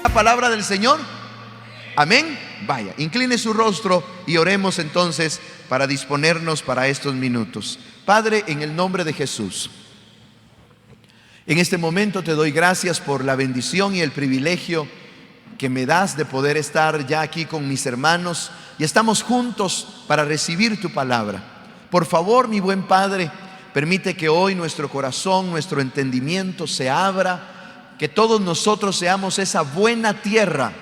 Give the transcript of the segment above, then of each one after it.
La palabra del Señor. Amén. Vaya, incline su rostro y oremos entonces para disponernos para estos minutos. Padre, en el nombre de Jesús, en este momento te doy gracias por la bendición y el privilegio que me das de poder estar ya aquí con mis hermanos y estamos juntos para recibir tu palabra. Por favor, mi buen Padre, permite que hoy nuestro corazón, nuestro entendimiento se abra, que todos nosotros seamos esa buena tierra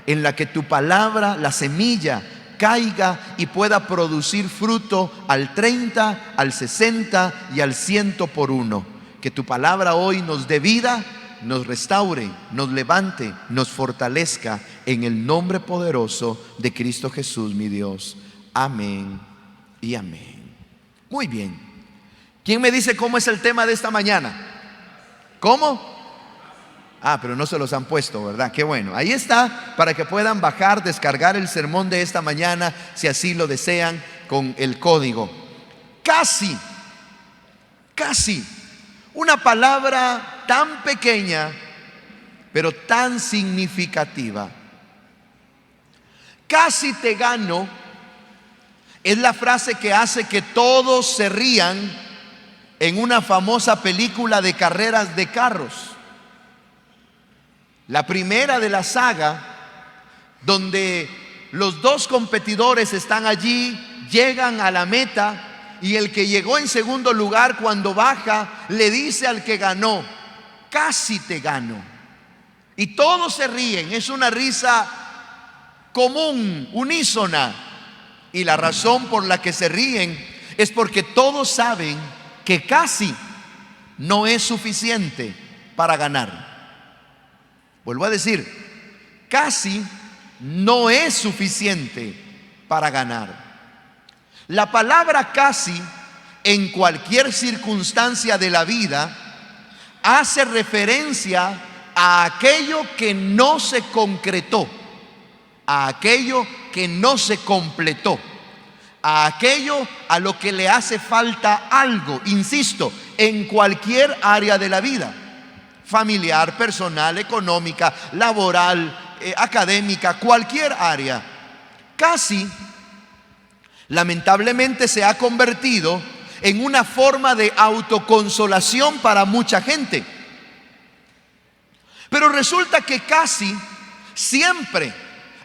en la que tu palabra, la semilla, caiga y pueda producir fruto al 30, al 60 y al 100 por uno. Que tu palabra hoy nos dé vida, nos restaure, nos levante, nos fortalezca en el nombre poderoso de Cristo Jesús, mi Dios. Amén y amén. Muy bien. ¿Quién me dice cómo es el tema de esta mañana? ¿Cómo? Pero no se los han puesto, ¿verdad? Qué bueno. Ahí está, para que puedan bajar, descargar el sermón de esta mañana, si así lo desean, con el código. Casi. Una palabra tan pequeña, pero tan significativa. Casi te gano es la frase que hace que todos se rían en una famosa película de carreras de carros. La primera de la saga, donde los dos competidores están allí, llegan a la meta y el que llegó en segundo lugar, cuando baja, le dice al que ganó: casi te gano. Y todos se ríen, es una risa común, unísona. Y la razón por la que se ríen es porque todos saben que casi no es suficiente para ganar. Vuelvo a decir, casi no es suficiente para ganar. La palabra casi, en cualquier circunstancia de la vida, hace referencia a aquello que no se concretó, a aquello que no se completó, a aquello a lo que le hace falta algo, insisto, en cualquier área de la vida: familiar, personal, económica, laboral, académica, cualquier área. Casi, lamentablemente, se ha convertido en una forma de autoconsolación para mucha gente. Pero resulta que casi siempre,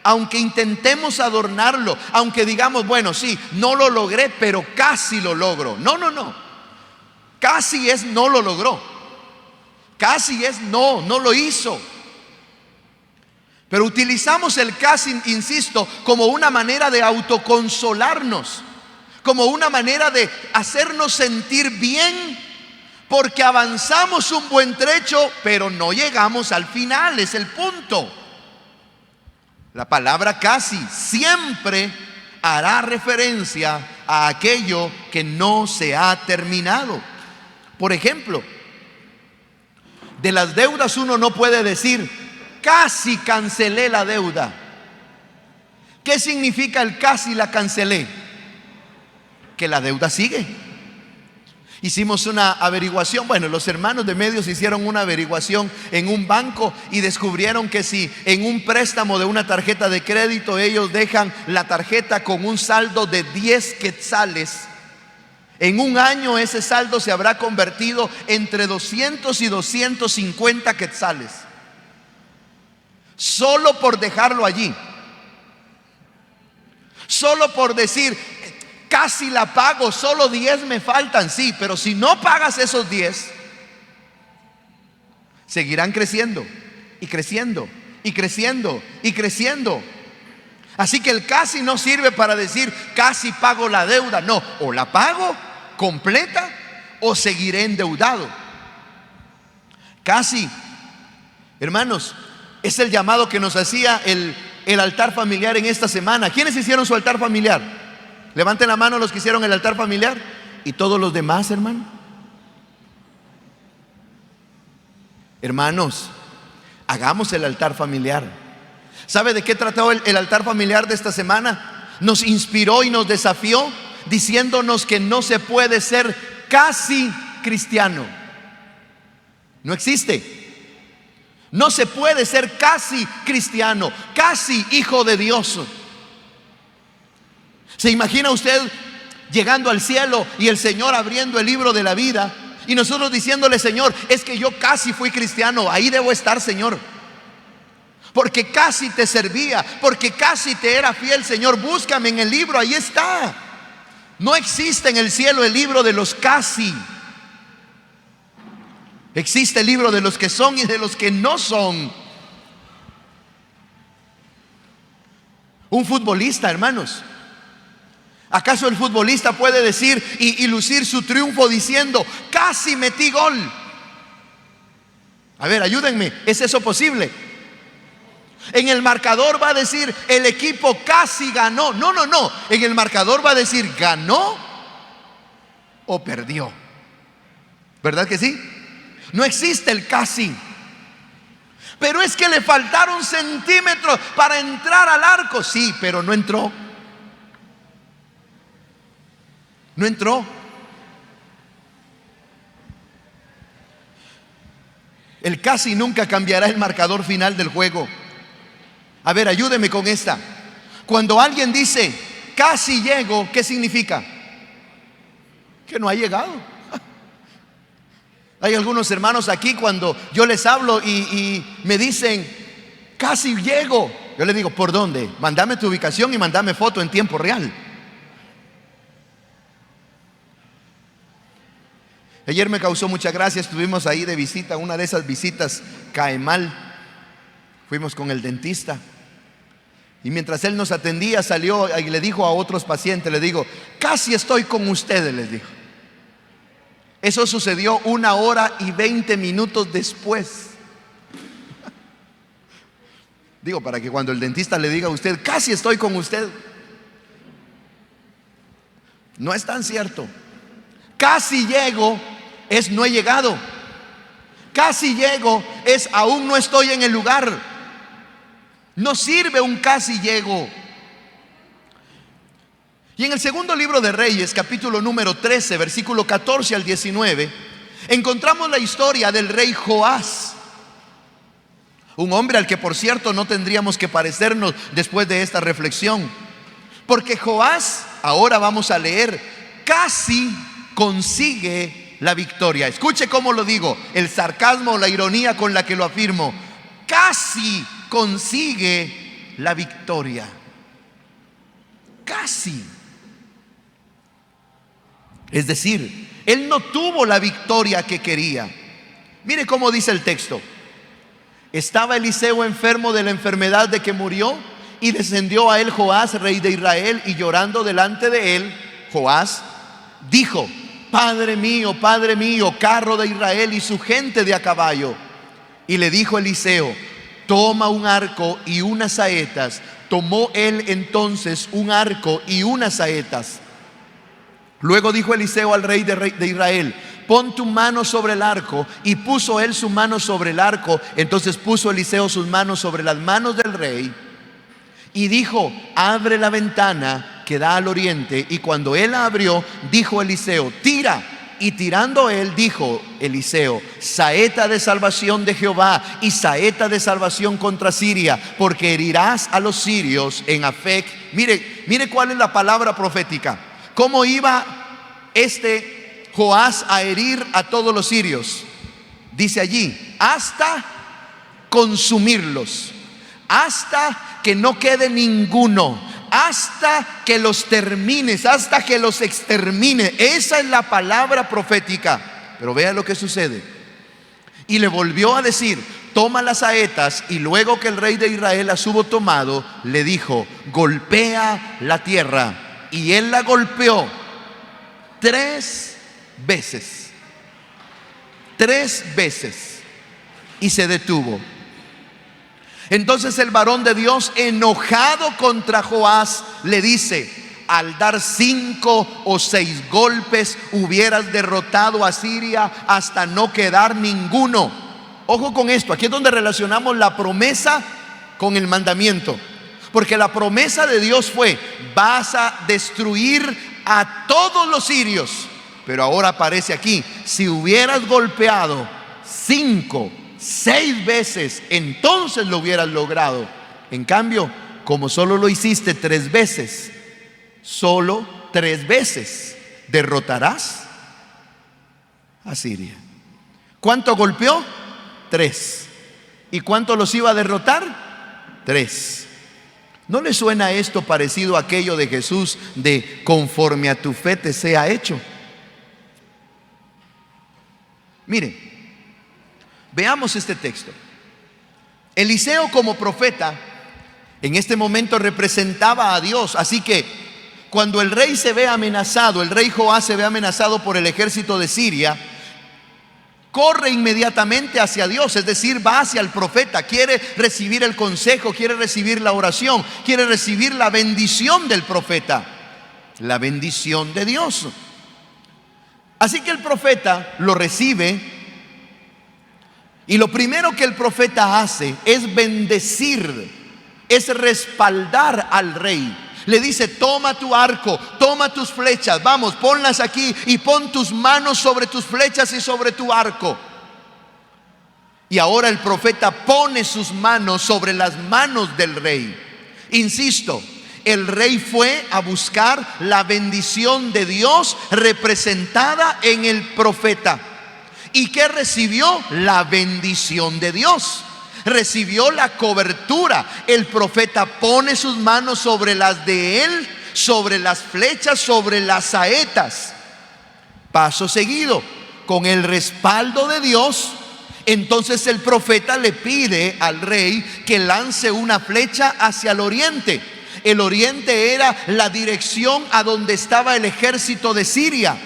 aunque intentemos adornarlo, aunque digamos, bueno, sí, no lo logré, pero casi lo logro. No. Casi es no lo logró. Casi es no lo hizo. Pero utilizamos el casi, insisto, como una manera de autoconsolarnos, como una manera de hacernos sentir bien, porque avanzamos un buen trecho, pero no llegamos al final, es el punto. La palabra casi siempre hará referencia a aquello que no se ha terminado. Por ejemplo, de las deudas uno no puede decir: casi cancelé la deuda. ¿Qué significa el casi la cancelé? Que la deuda sigue. Hicimos una averiguación, los hermanos de medios hicieron una averiguación en un banco y descubrieron que si en un préstamo de una tarjeta de crédito ellos dejan la tarjeta con un saldo de 10 quetzales, en un año ese saldo se habrá convertido entre 200 y 250 quetzales. Solo por dejarlo allí. Solo por decir: casi la pago, solo 10 me faltan. Sí, pero si no pagas esos 10, seguirán creciendo y creciendo y creciendo y creciendo. Así que el casi no sirve para decir: casi pago la deuda. No, o la pago completa o seguiré endeudado. Casi, hermanos, es el llamado que nos hacía el altar familiar en esta semana. ¿Quiénes hicieron su altar familiar? Levanten la mano los que hicieron el altar familiar. ¿Y todos los demás, hermano? Hermanos, hagamos el altar familiar. ¿Sabe de qué trató el altar familiar de esta semana? Nos inspiró y nos desafió diciéndonos que no se puede ser casi cristiano. No existe. No se puede ser casi cristiano, casi hijo de Dios. ¿Se imagina usted llegando al cielo y el Señor abriendo el libro de la vida y nosotros diciéndole: Señor, es que yo casi fui cristiano, ahí debo estar, Señor, porque casi te servía, porque casi te era fiel, Señor, búscame en el libro, ahí está. No existe en el cielo el libro de los casi. Existe el libro de los que son y de los que no son. Un futbolista, hermanos, ¿acaso el futbolista puede decir y lucir su triunfo diciendo: casi metí gol? A ver, ayúdenme, ¿es eso posible? En el marcador va a decir: el equipo casi ganó. No. En el marcador va a decir: ganó o perdió. ¿Verdad que sí? No existe el casi. Pero es que le faltaron centímetros para entrar al arco. Sí, pero no entró. No entró. El casi nunca cambiará el marcador final del juego. A ver, ayúdeme con esta. Cuando alguien dice: casi llego, ¿qué significa? Que no ha llegado. Hay algunos hermanos aquí, cuando yo les hablo y me dicen: casi llego, yo les digo: ¿por dónde? Mándame tu ubicación y mándame foto en tiempo real. Ayer me causó mucha gracia, estuvimos ahí de visita, una de esas visitas cae mal. Fuimos con el dentista y mientras él nos atendía salió y le dijo a otros pacientes, le digo: casi estoy con ustedes, les dijo. Eso sucedió 1 hora y 20 minutos después. Digo, para que cuando el dentista le diga a usted: casi estoy con usted, no es tan cierto. Casi llego es no he llegado. Casi llego es aún no estoy en el lugar. No sirve un casi llego. Y en el segundo libro de Reyes, capítulo número 13, versículo 14 al 19, encontramos la historia del rey Joás, un hombre al que, por cierto, no tendríamos que parecernos después de esta reflexión, porque Joás, ahora vamos a leer, casi consigue la victoria. Escuche cómo lo digo, el sarcasmo, la ironía con la que lo afirmo. Casi consigue la victoria. Casi. Es decir, él no tuvo la victoria que quería. Mire cómo dice el texto: estaba Eliseo enfermo de la enfermedad de que murió, y descendió a él Joás, rey de Israel, y llorando delante de él, Joás dijo: Padre mío, carro de Israel y su gente de a caballo. Y le dijo Eliseo: toma un arco y unas saetas. Tomó él entonces un arco y unas saetas. Luego dijo Eliseo al rey de Israel: pon tu mano sobre el arco. Y puso él su mano sobre el arco. Entonces puso Eliseo sus manos sobre las manos del rey y dijo: abre la ventana que da al oriente. Y cuando él la abrió, dijo Eliseo: tira. Y tirando él, dijo Eliseo: saeta de salvación de Jehová y saeta de salvación contra Siria, porque herirás a los sirios en Afec. Mire cuál es la palabra profética. ¿Cómo iba este Joás a herir a todos los sirios? Dice allí: hasta consumirlos, hasta que no quede ninguno, hasta que los termines, hasta que los extermine. Esa es la palabra profética. Pero vea lo que sucede. Y le volvió a decir: toma las saetas. Y luego que el rey de Israel las hubo tomado, le dijo: golpea la tierra. Y él la golpeó 3 veces. 3 veces. Y se detuvo. Entonces el varón de Dios, enojado contra Joás, le dice: al dar 5 o 6 golpes hubieras derrotado a Siria hasta no quedar ninguno. Ojo con esto, aquí es donde relacionamos la promesa con el mandamiento. Porque la promesa de Dios fue: vas a destruir a todos los sirios. Pero ahora aparece aquí: si hubieras golpeado 5, 6 veces, entonces lo hubieras logrado. En cambio, como solo lo hiciste 3 veces, solo 3 veces derrotarás a Siria. ¿Cuánto golpeó? 3. ¿Y cuánto los iba a derrotar? 3. ¿No le suena esto parecido a aquello de Jesús de conforme a tu fe te sea hecho? Mire, veamos este texto. Eliseo como profeta en este momento representaba a Dios, así que cuando el rey se ve amenazado, el rey Joás se ve amenazado por el ejército de Siria, corre inmediatamente hacia Dios, es decir, va hacia el profeta, quiere recibir el consejo, quiere recibir la oración, quiere recibir la bendición del profeta, la bendición de Dios. Así que el profeta lo recibe y lo primero que el profeta hace es bendecir, es respaldar al rey. Le dice: toma tu arco, toma tus flechas, vamos, ponlas aquí y pon tus manos sobre tus flechas y sobre tu arco. Y ahora el profeta pone sus manos sobre las manos del rey. Insisto, el rey fue a buscar la bendición de Dios representada en el profeta. ¿Y qué recibió? La bendición de Dios. Recibió la cobertura. El profeta pone sus manos sobre las de él, sobre las flechas, sobre las saetas. Paso seguido, con el respaldo de Dios, entonces el profeta le pide al rey que lance una flecha hacia el oriente. El oriente era la dirección a donde estaba el ejército de Siria.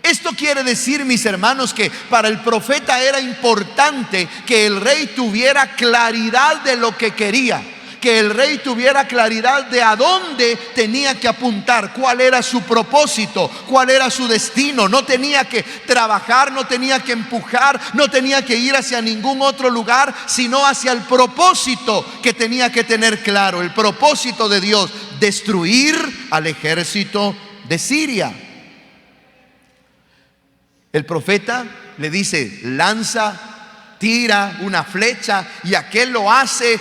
Esto quiere decir, mis hermanos, que para el profeta era importante que el rey tuviera claridad de lo que quería, que el rey tuviera claridad de a dónde tenía que apuntar, cuál era su propósito, cuál era su destino. No tenía que trabajar, no tenía que empujar, no tenía que ir hacia ningún otro lugar, sino hacia el propósito que tenía que tener claro, el propósito de Dios: destruir al ejército de Siria. El profeta le dice: lanza, tira una flecha, y aquel lo hace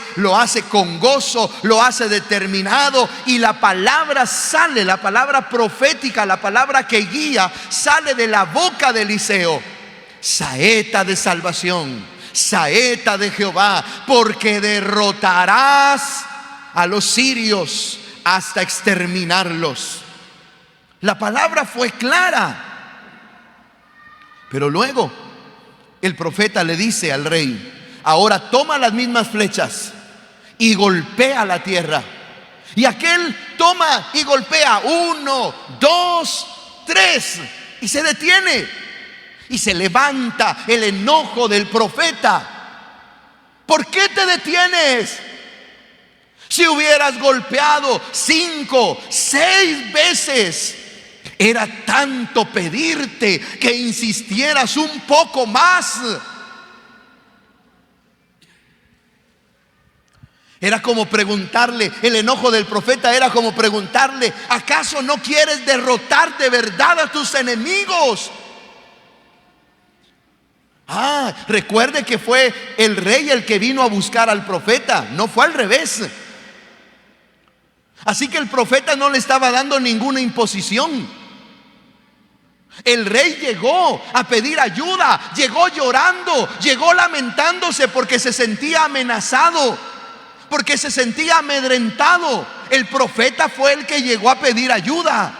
con gozo, lo hace determinado, y la palabra sale, la palabra profética, la palabra que guía, sale de la boca de Eliseo: saeta de salvación, saeta de Jehová, porque derrotarás a los sirios hasta exterminarlos. La palabra fue clara. Pero luego el profeta le dice al rey: ahora toma las mismas flechas y golpea la tierra. Y aquel toma y golpea 1, 2, 3 y se detiene. Y se levanta el enojo del profeta. ¿Por qué te detienes? Si hubieras golpeado 5, 6 veces, era tanto pedirte que insistieras un poco más. Era como preguntarle, el enojo del profeta era como preguntarle: ¿acaso no quieres derrotar de verdad a tus enemigos? Recuerde que fue el rey el que vino a buscar al profeta, no fue al revés. Así que el profeta no le estaba dando ninguna imposición. El rey llegó a pedir ayuda, llegó llorando, llegó lamentándose porque se sentía amenazado, porque se sentía amedrentado. El profeta fue el que llegó a pedir ayuda.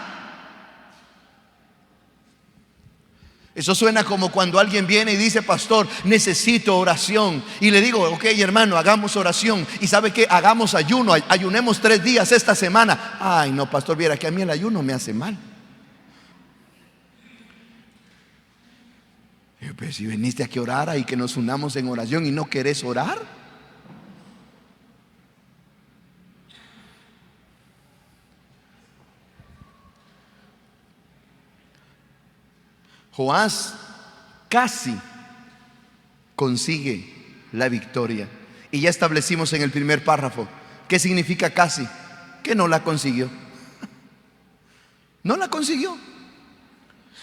Eso suena como cuando alguien viene y dice: pastor, necesito oración. Y le digo: ok, hermano, hagamos oración. ¿Y sabe qué? Hagamos ayuno, ayunemos 3 días esta semana. Ay, no, pastor, viera que a mí el ayuno me hace mal. Pero si viniste a que orara y que nos unamos en oración y no querés orar. Joás casi consigue la victoria. Y ya establecimos en el primer párrafo ¿qué significa casi? Que no la consiguió. No la consiguió.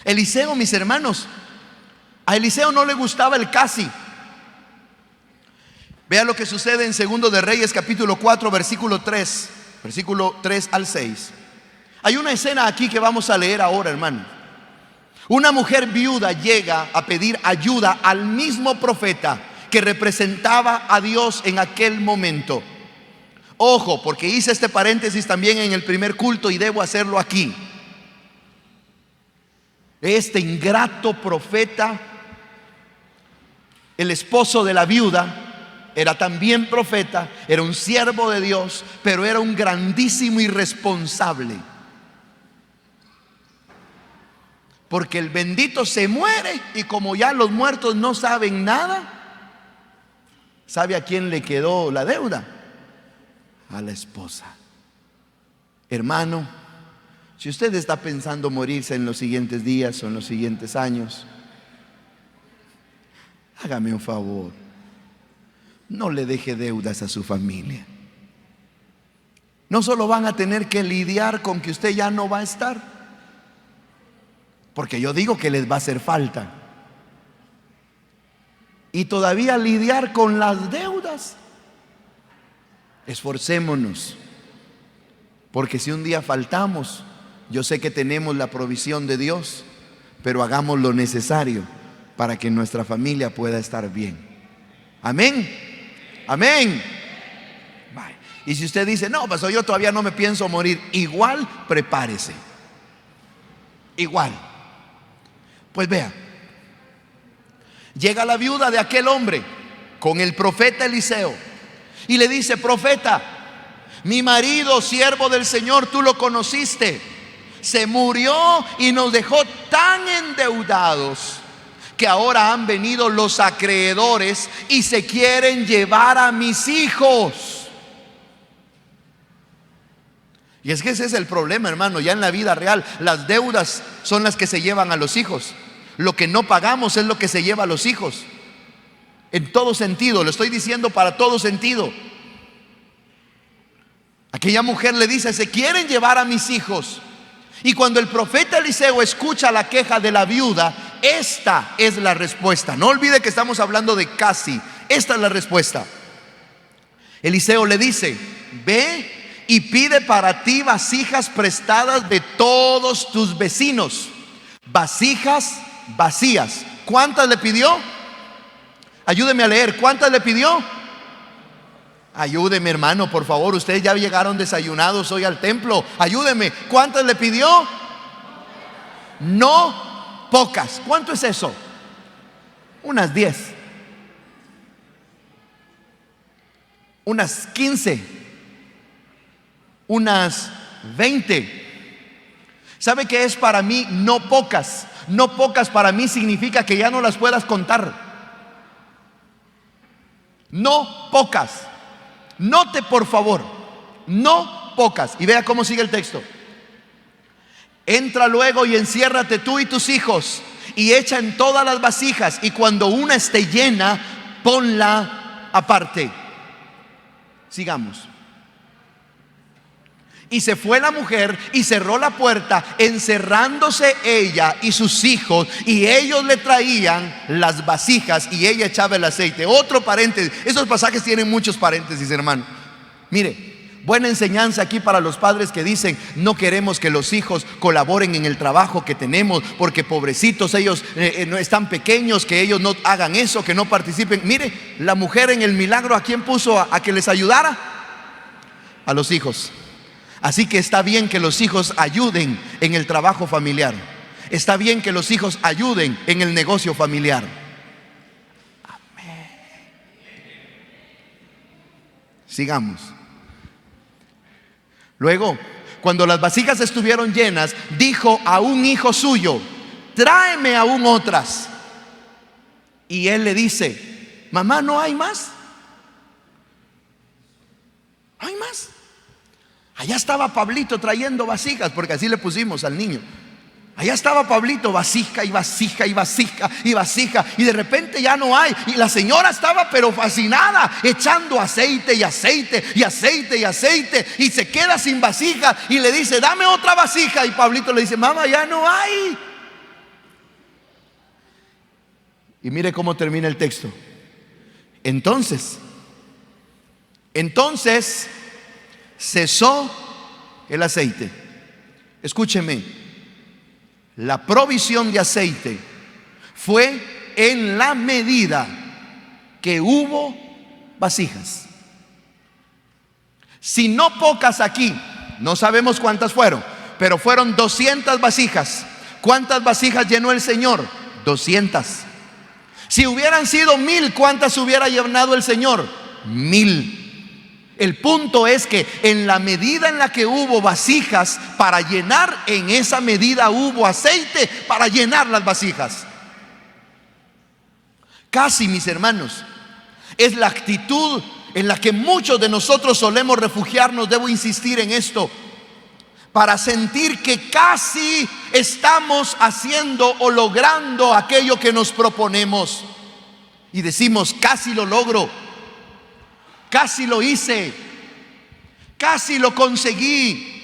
Eliseo, mis hermanos, a Eliseo no le gustaba el casi. Vea lo que sucede en Segundo de Reyes capítulo 4 versículo 3 al 6. Hay una escena aquí que vamos a leer ahora, hermano. Una mujer viuda llega a pedir ayuda al mismo profeta que representaba a Dios en aquel momento. Ojo, porque hice este paréntesis también en el primer culto y debo hacerlo aquí. Este ingrato profeta, el esposo de la viuda, era también profeta, era un siervo de Dios, pero era un grandísimo irresponsable. Porque el bendito se muere y como ya los muertos no saben nada, ¿sabe a quién le quedó la deuda? A la esposa. Hermano, si usted está pensando morirse en los siguientes días o en los siguientes años, hágame un favor, no le deje deudas a su familia. No solo van a tener que lidiar con que usted ya no va a estar, porque yo digo que les va a hacer falta, y todavía lidiar con las deudas. Esforcémonos, porque si un día faltamos, yo sé que tenemos la provisión de Dios, pero hagamos lo necesario para que nuestra familia pueda estar bien. Amén. Amén. Bye. Y si usted dice, no, pastor, yo todavía no me pienso morir, igual prepárese. Igual. Pues vea, llega la viuda de aquel hombre con el profeta Eliseo y le dice: profeta, mi marido, siervo del Señor, tú lo conociste, se murió y nos dejó tan endeudados que ahora han venido los acreedores y se quieren llevar a mis hijos. Y es que ese es el problema, hermano. Ya en la vida real, las deudas son las que se llevan a los hijos. Lo que no pagamos es lo que se lleva a los hijos. En todo sentido, lo estoy diciendo para todo sentido. Aquella mujer le dice: se quieren llevar a mis hijos. Y cuando el profeta Eliseo escucha la queja de la viuda, esta es la respuesta. No olvide que estamos hablando de casi. Esta es la respuesta. Eliseo le dice: ve y pide para ti vasijas prestadas de todos tus vecinos, vasijas vacías. ¿Cuántas le pidió? Ayúdeme a leer. ¿Cuántas le pidió? Ayúdeme, hermano, por favor. Ustedes ya llegaron desayunados hoy al templo. Ayúdeme. ¿Cuántas le pidió? No pocas. ¿Cuánto es eso? Unas 10, unas 15, unas 20. ¿Sabe qué es para mí no pocas? No pocas para mí significa que ya no las puedas contar. No pocas. Note por favor, no pocas. Y vea cómo sigue el texto. Entra luego y enciérrate tú y tus hijos y echa en todas las vasijas, y cuando una esté llena, ponla aparte. Sigamos. Y se fue la mujer y cerró la puerta, encerrándose ella y sus hijos, y ellos le traían las vasijas y ella echaba el aceite. Otro paréntesis. Esos pasajes tienen muchos paréntesis, hermano. Mire, buena enseñanza aquí para los padres que dicen: no queremos que los hijos colaboren en el trabajo que tenemos, porque pobrecitos ellos no están pequeños, que ellos no hagan eso, que no participen. Mire, la mujer en el milagro, ¿a quién puso a que les ayudara? A los hijos. Así que está bien que los hijos ayuden en el trabajo familiar. Está bien que los hijos ayuden en el negocio familiar. Amén. Sigamos. Luego, cuando las vasijas estuvieron llenas, dijo a un hijo suyo: tráeme aún otras. Y él le dice: mamá, ¿no hay más? ¿No hay más? Allá estaba Pablito trayendo vasijas, porque así le pusimos al niño. Allá estaba Pablito, vasija y vasija y vasija y vasija, y de repente ya no hay. Y la señora estaba pero fascinada, echando aceite y aceite y aceite y aceite, y se queda sin vasija y le dice: dame otra vasija. Y Pablito le dice: mamá, ya no hay. Y mire cómo termina el texto. Entonces Entonces cesó el aceite. Escúcheme, la provisión de aceite fue en la medida que hubo vasijas. Si no pocas aquí, no sabemos cuántas fueron, pero fueron 200 vasijas. ¿Cuántas vasijas llenó el Señor? 200. Si hubieran sido 1000, ¿cuántas hubiera llenado el Señor? 1000. El punto es que en la medida en la que hubo vasijas para llenar, en esa medida hubo aceite para llenar las vasijas. Casi, mis hermanos, es la actitud en la que muchos de nosotros solemos refugiarnos. Debo insistir en esto, para sentir que casi estamos haciendo o logrando aquello que nos proponemos. Y decimos, casi lo logro, casi lo hice, casi lo conseguí.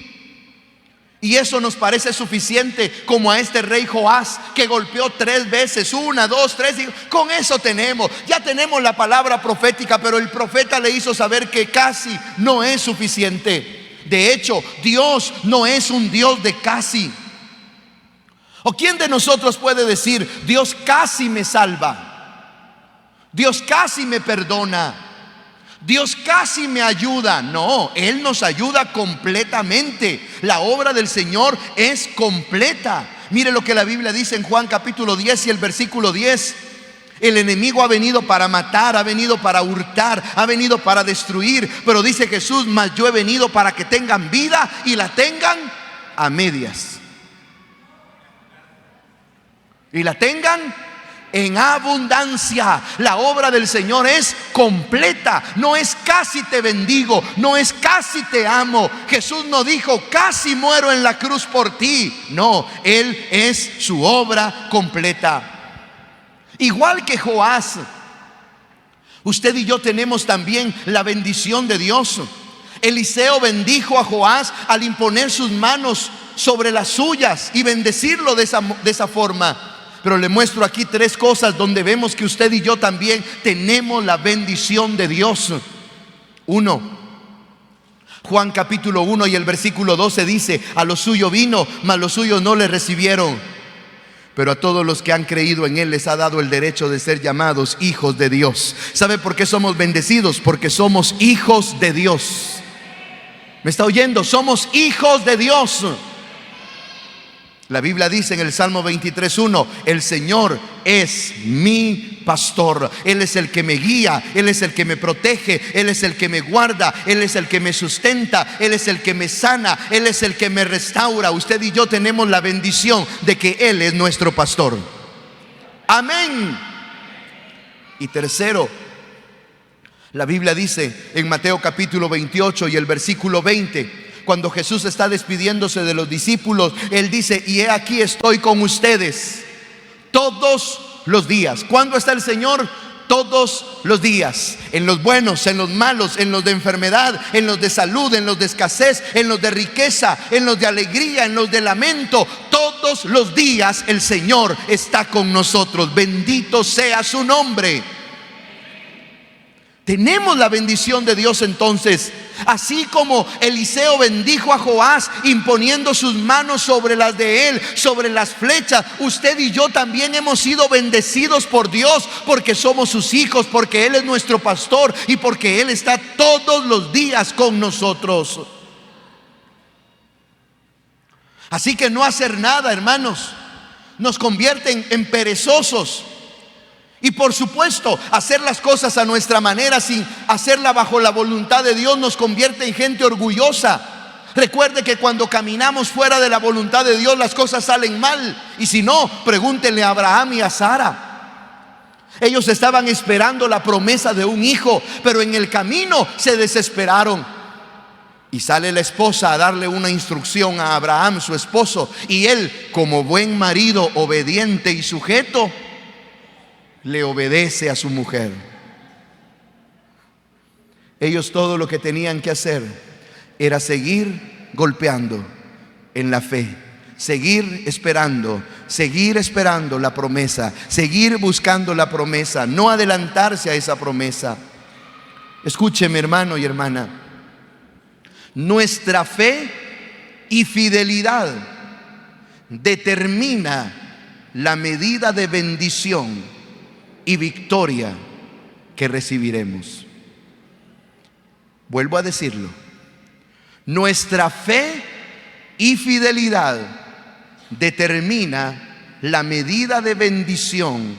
Y eso nos parece suficiente, como a este rey Joás, que golpeó 3 veces, 1, 2, 3, y con eso tenemos, ya tenemos la palabra profética. Pero el profeta le hizo saber que casi no es suficiente. De hecho, Dios no es un Dios de casi. ¿O quién de nosotros puede decir, Dios casi me salva, Dios casi me perdona, Dios casi me ayuda? No, Él nos ayuda completamente. La obra del Señor es completa. Mire lo que la Biblia dice en Juan capítulo 10 y el versículo 10. El enemigo ha venido para matar, ha venido para hurtar, ha venido para destruir. Pero dice Jesús, mas yo he venido para que tengan vida y la tengan a medias. Y la tengan en abundancia. La obra del Señor es completa. No es casi te bendigo, no es casi te amo. Jesús no dijo, casi muero en la cruz por ti. No, Él es su obra completa. Igual que Joás, usted y yo tenemos también la bendición de Dios. Eliseo bendijo a Joás al imponer sus manos sobre las suyas y bendecirlo de esa forma. Pero le muestro aquí 3 cosas donde vemos que usted y yo también tenemos la bendición de Dios. 1, Juan capítulo 1 y el versículo 12 dice, a lo suyo vino, mas los suyos no le recibieron. Pero a todos los que han creído en Él les ha dado el derecho de ser llamados hijos de Dios. ¿Sabe por qué somos bendecidos? Porque somos hijos de Dios. ¿Me está oyendo? Somos hijos de Dios. La Biblia dice en el Salmo 23:1, el Señor es mi pastor. Él es el que me guía, Él es el que me protege, Él es el que me guarda, Él es el que me sustenta, Él es el que me sana, Él es el que me restaura. Usted y yo tenemos la bendición de que Él es nuestro pastor. Amén. Y tercero, la Biblia dice en Mateo capítulo 28 y el versículo 20, cuando Jesús está despidiéndose de los discípulos, Él dice, y he aquí estoy con ustedes todos los días. ¿Cuándo está el Señor? Todos los días. En los buenos, en los malos, en los de enfermedad, en los de salud, en los de escasez, en los de riqueza, en los de alegría, en los de lamento. Todos los días el Señor está con nosotros. Bendito sea su nombre. Tenemos la bendición de Dios entonces. Así como Eliseo bendijo a Joás imponiendo sus manos sobre las de él, sobre las flechas, usted y yo también hemos sido bendecidos por Dios, porque somos sus hijos, porque Él es nuestro pastor y porque Él está todos los días con nosotros. Así que no hacer nada, hermanos, nos convierte en perezosos. Y por supuesto, hacer las cosas a nuestra manera, sin hacerla bajo la voluntad de Dios, nos convierte en gente orgullosa. Recuerde que cuando caminamos fuera de la voluntad de Dios, las cosas salen mal. Y si no, pregúntenle a Abraham y a Sara. Ellos estaban esperando la promesa de un hijo, pero en el camino se desesperaron. Y sale la esposa a darle una instrucción a Abraham, su esposo. Y él, como buen marido obediente y sujeto, le obedece a su mujer. Ellos todo lo que tenían que hacer era seguir golpeando en la fe, seguir esperando la promesa, seguir buscando la promesa, no adelantarse a esa promesa. Escúcheme, hermano y hermana. Nuestra fe y fidelidad determina la medida de bendición y victoria que recibiremos. Vuelvo a decirlo. Nuestra fe y fidelidad determina la medida de bendición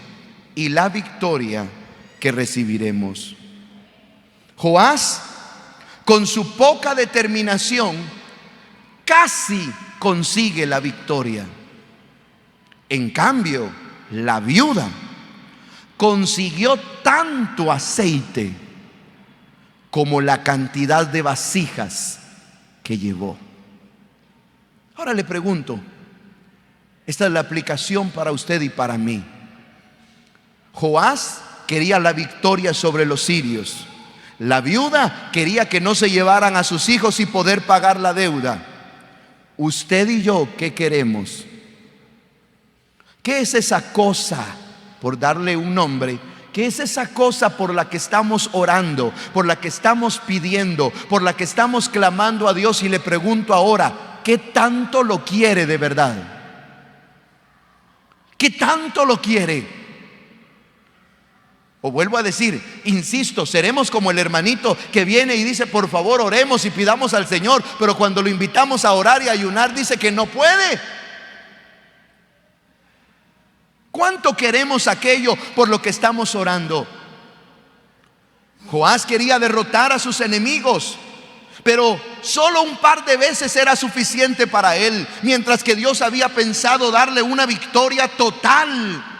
y la victoria que recibiremos. Joás, con su poca determinación, casi consigue la victoria. En cambio, la viuda consiguió tanto aceite como la cantidad de vasijas que llevó. Ahora le pregunto, esta es la aplicación para usted y para mí. Joás quería la victoria sobre los sirios. La viuda quería que no se llevaran a sus hijos y poder pagar la deuda. Usted y yo, ¿qué queremos? ¿Qué es esa cosa, por darle un nombre? ¿Qué es esa cosa por la que estamos orando, por la que estamos pidiendo, por la que estamos clamando a Dios? Y le pregunto ahora, ¿qué tanto lo quiere de verdad? ¿Qué tanto lo quiere? O vuelvo a decir, insisto, seremos como el hermanito que viene y dice: por favor, oremos y pidamos al Señor, pero cuando lo invitamos a orar y ayunar dice que no puede. ¿Cuánto queremos aquello por lo que estamos orando? Joás quería derrotar a sus enemigos, pero solo un par de veces era suficiente para él, mientras que Dios había pensado darle una victoria total.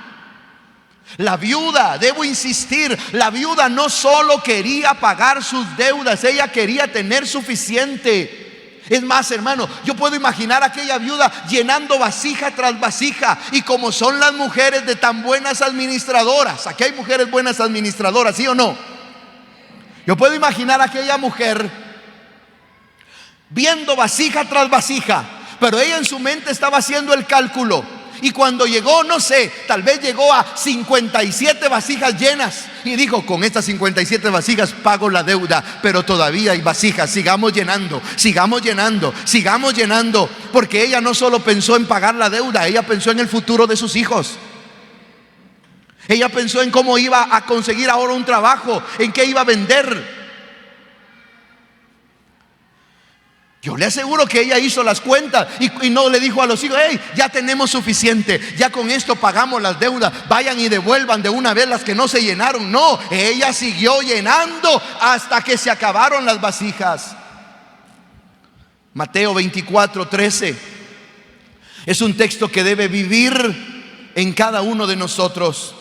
La viuda, debo insistir, la viuda no solo quería pagar sus deudas, ella quería tener suficiente. Es más, hermano, yo puedo imaginar a aquella viuda llenando vasija tras vasija. Y como son las mujeres de tan buenas administradoras, aquí hay mujeres buenas administradoras, ¿sí o no? Yo puedo imaginar a aquella mujer viendo vasija tras vasija, pero ella en su mente estaba haciendo el cálculo. Y cuando llegó, no sé, tal vez llegó a 57 vasijas llenas y dijo: con estas 57 vasijas pago la deuda, pero todavía hay vasijas, sigamos llenando, sigamos llenando, sigamos llenando. Porque ella no solo pensó en pagar la deuda, ella pensó en el futuro de sus hijos. Ella pensó en cómo iba a conseguir ahora un trabajo, en qué iba a vender. Yo le aseguro que ella hizo las cuentas y no le dijo a los hijos: hey, ya tenemos suficiente, ya con esto pagamos las deudas, vayan y devuelvan de una vez las que no se llenaron. No, ella siguió llenando hasta que se acabaron las vasijas. Mateo 24:13 es un texto que debe vivir en cada uno de nosotros.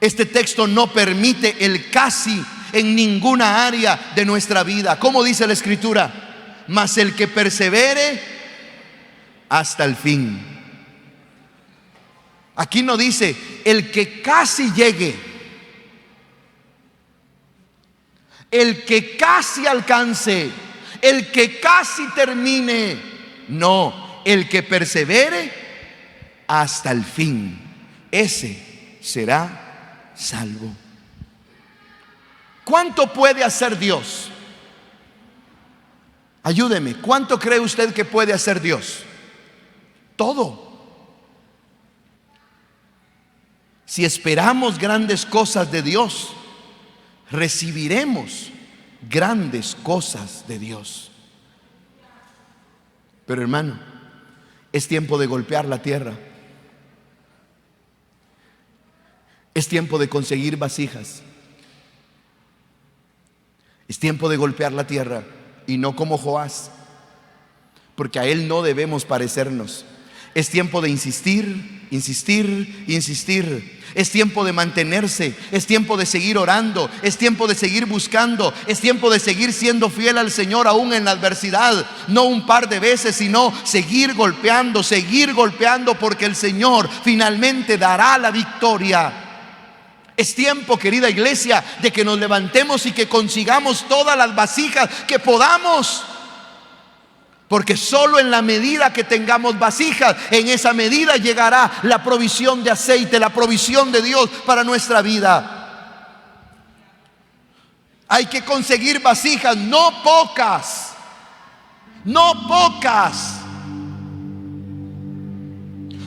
Este texto no permite el casi en ninguna área de nuestra vida. ¿Cómo dice la Escritura? Mas el que persevere hasta el fin. Aquí no dice el que casi llegue, el que casi alcance, el que casi termine. No, el que persevere hasta el fin, ese será salvo. ¿Cuánto puede hacer Dios? Ayúdeme, ¿cuánto cree usted que puede hacer Dios? Todo. Si esperamos grandes cosas de Dios, recibiremos grandes cosas de Dios. Pero hermano, es tiempo de golpear la tierra. Es tiempo de conseguir vasijas. Es tiempo de golpear la tierra. Y no como Joás, porque a él no debemos parecernos. Es tiempo de insistir, insistir, insistir. Es tiempo de mantenerse. Es tiempo de seguir orando. Es tiempo de seguir buscando. Es tiempo de seguir siendo fiel al Señor aún en la adversidad. No un par de veces, sino seguir golpeando, porque el Señor finalmente dará la victoria. Es tiempo, querida iglesia, de que nos levantemos y que consigamos todas las vasijas que podamos. Porque solo en la medida que tengamos vasijas, en esa medida llegará la provisión de aceite, la provisión de Dios para nuestra vida. Hay que conseguir vasijas, no pocas. No pocas.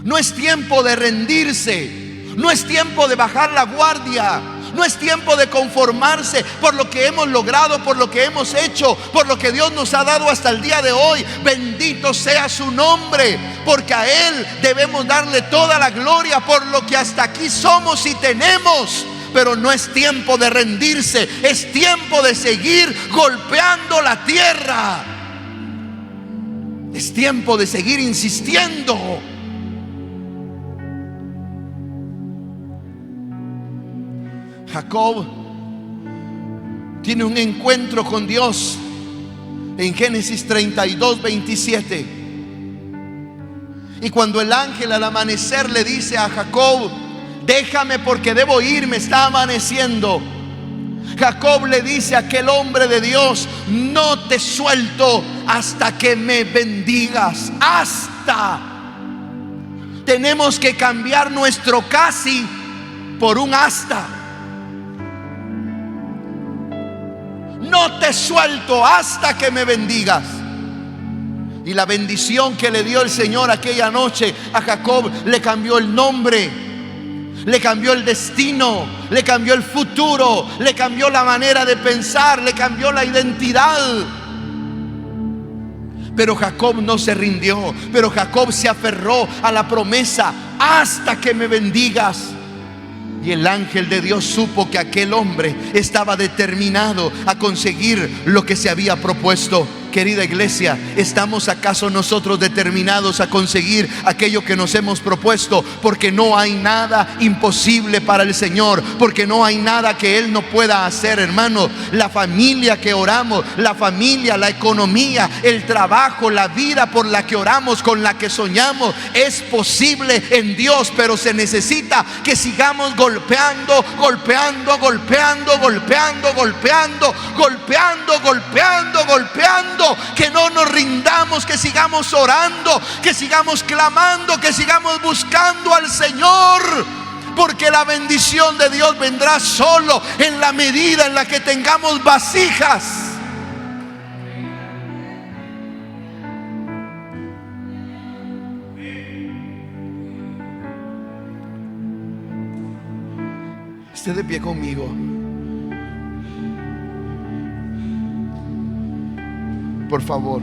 No es tiempo de rendirse. No es tiempo de bajar la guardia. No es tiempo de conformarse por lo que hemos logrado, por lo que hemos hecho, por lo que Dios nos ha dado hasta el día de hoy. Bendito sea su nombre, porque a Él debemos darle toda la gloria por lo que hasta aquí somos y tenemos. Pero no es tiempo de rendirse, es tiempo de seguir golpeando la tierra. Es tiempo de seguir insistiendo. Jacob tiene un encuentro con Dios en Génesis 32, 27. Y cuando el ángel al amanecer le dice a Jacob: déjame porque debo irme, está amaneciendo. Jacob le dice a aquel hombre de Dios: no te suelto hasta que me bendigas. Hasta. Tenemos que cambiar nuestro casi por un hasta. No te suelto hasta que me bendigas. Y la bendición que le dio el Señor aquella noche a Jacob le cambió el nombre, le cambió el destino, le cambió el futuro, le cambió la manera de pensar, le cambió la identidad. Pero Jacob no se rindió, pero Jacob se aferró a la promesa: hasta que me bendigas. Y el ángel de Dios supo que aquel hombre estaba determinado a conseguir lo que se había propuesto. Querida iglesia, ¿estamos acaso nosotros determinados a conseguir aquello que nos hemos propuesto? Porque no hay nada imposible para el Señor, porque no hay nada que Él no pueda hacer, hermano. La familia que oramos, la familia, la economía, el trabajo, la vida por la que oramos, con la que soñamos, es posible en Dios, pero se necesita que sigamos golpeando, golpeando, golpeando, golpeando, golpeando, golpeando, golpeando, golpeando. Que no nos rindamos, que sigamos orando, que sigamos clamando, que sigamos buscando al Señor, porque la bendición de Dios vendrá solo en la medida en la que tengamos vasijas. Esté de pie conmigo. Por favor.